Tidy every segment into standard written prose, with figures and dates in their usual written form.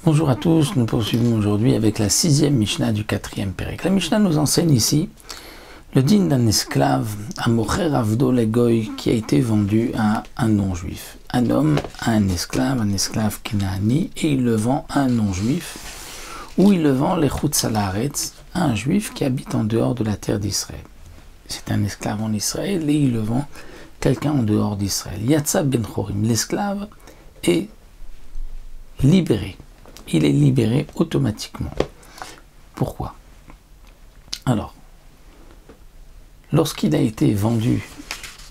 Bonjour à tous, nous poursuivons aujourd'hui avec la 6e Mishnah du 4e Pérec. La Mishnah nous enseigne ici le din d'un esclave, un mocher avdo legoy, qui a été vendu à un non-juif. Un homme a un esclave kénaani, et il le vend à un non-juif, ou il le vend les chutz haaretz, à un juif qui habite en dehors de la terre d'Israël. C'est un esclave en Israël et il le vend quelqu'un en dehors d'Israël. Yatsa ben chorim, l'esclave est libéré. Il est libéré automatiquement. Pourquoi? Alors, lorsqu'il a été vendu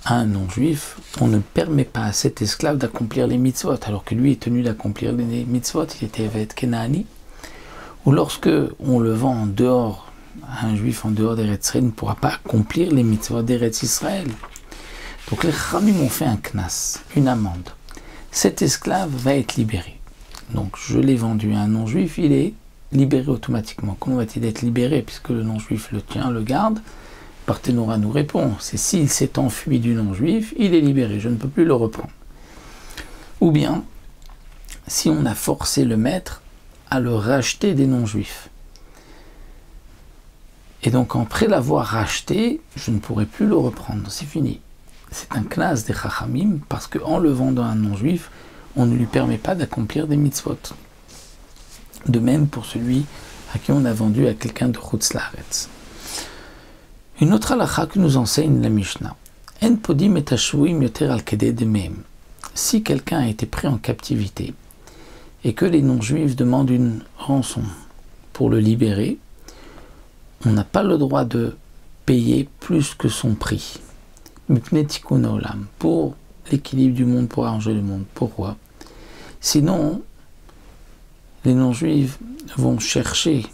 à un non-juif, on ne permet pas à cet esclave d'accomplir les mitzvot, alors que lui est tenu d'accomplir les mitzvot, il était Eved Kenaani. Ou lorsque on le vend en dehors, à un juif en dehors d'Eretz Israël, ne pourra pas accomplir les mitzvot d'Eretz Israël. Donc les Chachamim ont fait un knas, une amende. Cet esclave va être libéré. Donc je l'ai vendu à un non-juif, il est libéré automatiquement. Comment va-t-il être libéré puisque le non-juif le tient, le garde? Barthénora nous répond, c'est s'il s'est enfui du non-juif, il est libéré, je ne peux plus le reprendre. Ou bien, si on a forcé le maître à le racheter des non-juifs. Et donc après l'avoir racheté, je ne pourrai plus le reprendre, c'est fini. C'est un knas des Chachamim, parce qu'en le vendant à un non-juif, on ne lui permet pas d'accomplir des mitzvot. De même pour celui à qui on a vendu à quelqu'un de chutz laaretz. Une autre halakha que nous enseigne la Mishnah. En podim et hashuim yoter al kedei demeim. Si quelqu'un a été pris en captivité et que les non-juifs demandent une rançon pour le libérer, on n'a pas le droit de payer plus que son prix. Mipnei tikkun haolam, pour l'équilibre du monde, pour arranger le monde. Pourquoi? Sinon, les non-juifs vont chercher,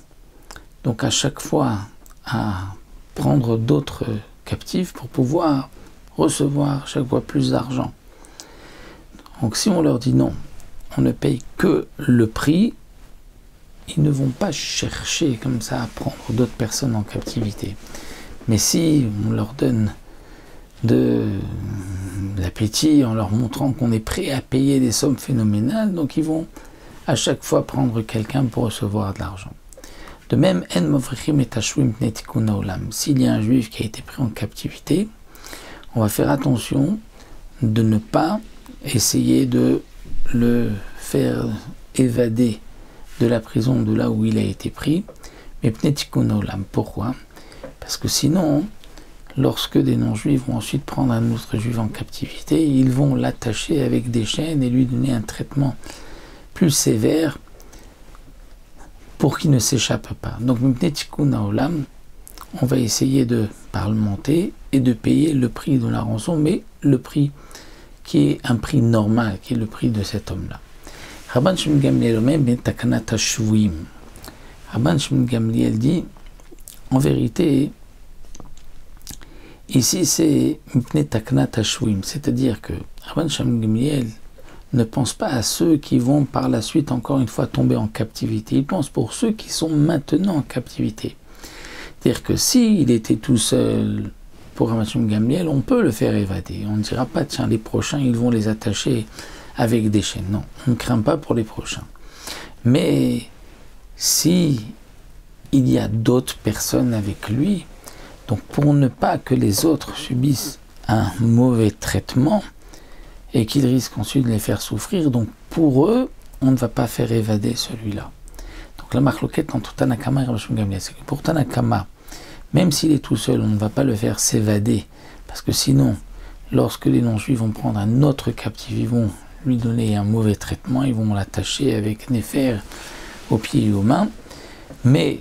donc à chaque fois, à prendre d'autres captifs pour pouvoir recevoir chaque fois plus d'argent. Donc si on leur dit non, on ne paye que le prix, ils ne vont pas chercher comme ça à prendre d'autres personnes en captivité. Mais si on leur donne de l'appétit en leur montrant qu'on est prêt à payer des sommes phénoménales, donc ils vont à chaque fois prendre quelqu'un pour recevoir de l'argent. De même, s'il y a un juif qui a été pris en captivité, on va faire attention de ne pas essayer de le faire évader de la prison de là où il a été pris, mais pourquoi? Parce que sinon, lorsque des non-juifs vont ensuite prendre un autre juif en captivité, ils vont l'attacher avec des chaînes et lui donner un traitement plus sévère pour qu'il ne s'échappe pas. Donc, on va essayer de parlementer et de payer le prix de la rançon, mais le prix qui est un prix normal, qui est le prix de cet homme-là. Rabban Shimon Gamliel dit, en vérité, ici, c'est c'est-à-dire que Rabban Shimon Gamliel ne pense pas à ceux qui vont par la suite encore une fois tomber en captivité. Il pense pour ceux qui sont maintenant en captivité. C'est-à-dire que s'il était tout seul pour Rabban Shimon Gamliel, on peut le faire évader. On ne dira pas, tiens, les prochains, ils vont les attacher avec des chaînes. Non, on ne craint pas pour les prochains. Mais si il y a d'autres personnes avec lui, donc pour ne pas que les autres subissent un mauvais traitement et qu'ils risquent ensuite de les faire souffrir, donc pour eux, on ne va pas faire évader celui-là. Donc la marloquette entre Tanakama et Rabban Shimon Gamliel, c'est que pour Tanakama, même s'il est tout seul, on ne va pas le faire s'évader, parce que sinon, lorsque les non-juifs vont prendre un autre captif, ils vont lui donner un mauvais traitement, ils vont l'attacher avec des fers aux pieds et aux mains. Mais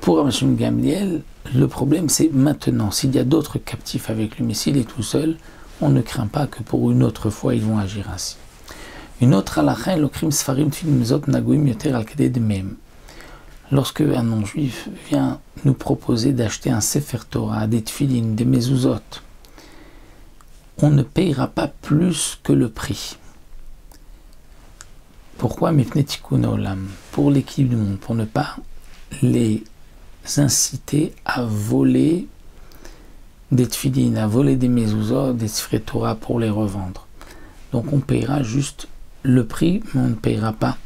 pour Rabban Shimon Gamliel, le problème c'est maintenant, s'il y a d'autres captifs avec lui, mais s'il est tout seul, on ne craint pas que pour une autre fois ils vont agir ainsi. Une autre halakha, l'okrim sfarim tfilim zot nagoim yoter al kedei demeim. Lorsque un non-juif vient nous proposer d'acheter un sefer Torah, des tfilin, des mezuzot, on ne payera pas plus que le prix. Pourquoi? Mipnei tikkun haolam, pour l'équilibre du monde, pour ne pas les inciter à voler des tfilin, à voler des mezuzot, des sefer Torah pour les revendre. Donc on payera juste le prix, mais on ne payera pas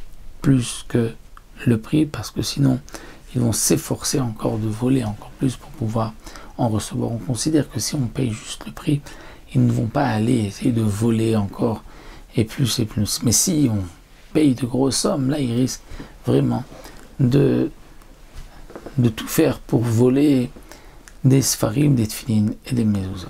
plus que le prix, parce que sinon ils vont s'efforcer encore de voler encore plus pour pouvoir en recevoir. On considère que si on paye juste le prix, ils ne vont pas aller essayer de voler encore et plus et plus. Mais si on paye de grosses sommes, là ils risquent vraiment de tout faire pour voler des Sfarim, des Tfilin et des Mezuzot.